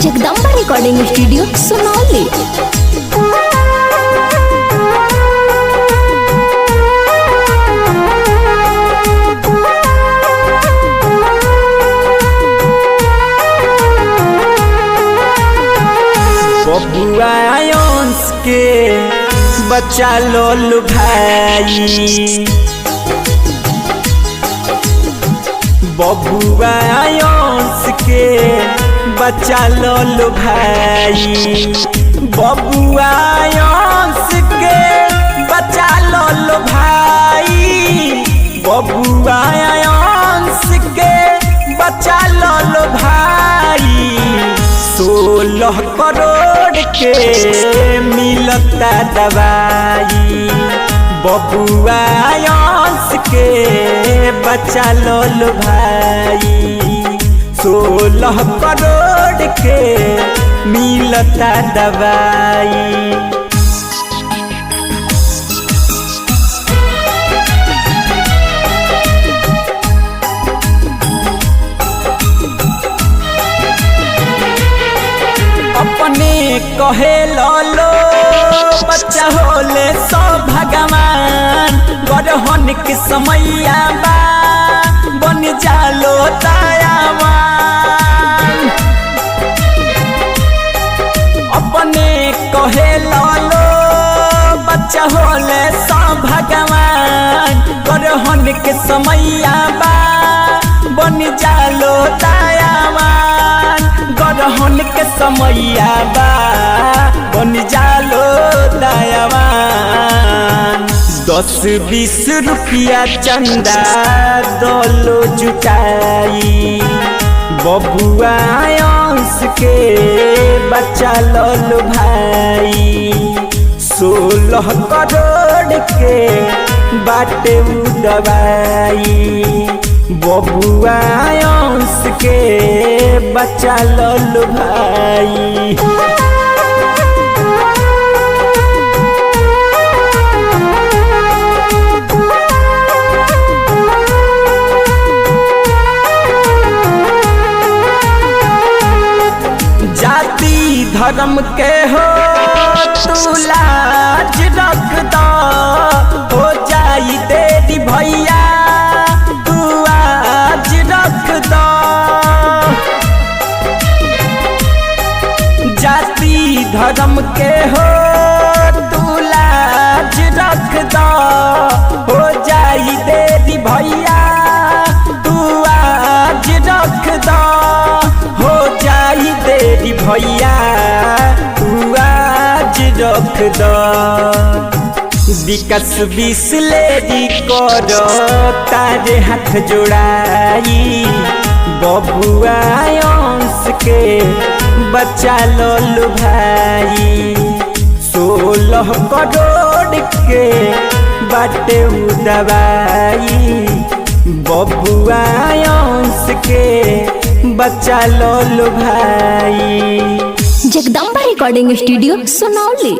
Jagdamba recording studio Sunauli. बबुआ अंश के बच्चा लोलू भाई, बबुआ अंश के बच्चा लोलू भाई, बबुआ अंश के बच्चा लोलू भाई, बबुआ अंश के बच्चा लोलू भाई। 16 करोड़ के मिलता दवाई, बबुआ अंश के बच्चा लोलू भाई। 16 करोड़ के मिलता दवाई। अपने कहे लो बच्चा होले सब भगवान, गरहन के समैया बा बन जालो दयावान। अपने कहे लो बच्चा होले सब भगवान, गरहन के समैया बा बन जालो दयावान। गरहन के समैया बा बन जालो दयावान। 10-20 रुपया चंदा दोलो जुटाई, बबुआ अंश के बच्चा लोलू भाई। 16 करोड़ के बाटे दवाई, बबुआ अंश के बच्चा लोलू भाई। जाति धर्म के हो तू लाज रख दो, हो जाई तेरी भैया तू आज रख दो। जाति धर्म के हो तू लाज रख दो, हो जाई तेरी भैया तू आज रख दो। हो जाई तेरी भैया तू आज रख दो। विकास बिसलेरी करो तारे हाथ जोड़ाई, बबुआ अंश के बच्चा लोलू भाई। 16 करोड़ के बाटे दवाई, बबुआ अंश के बच्चा लोलू भाई। Jagdamba recording studio Sunauli.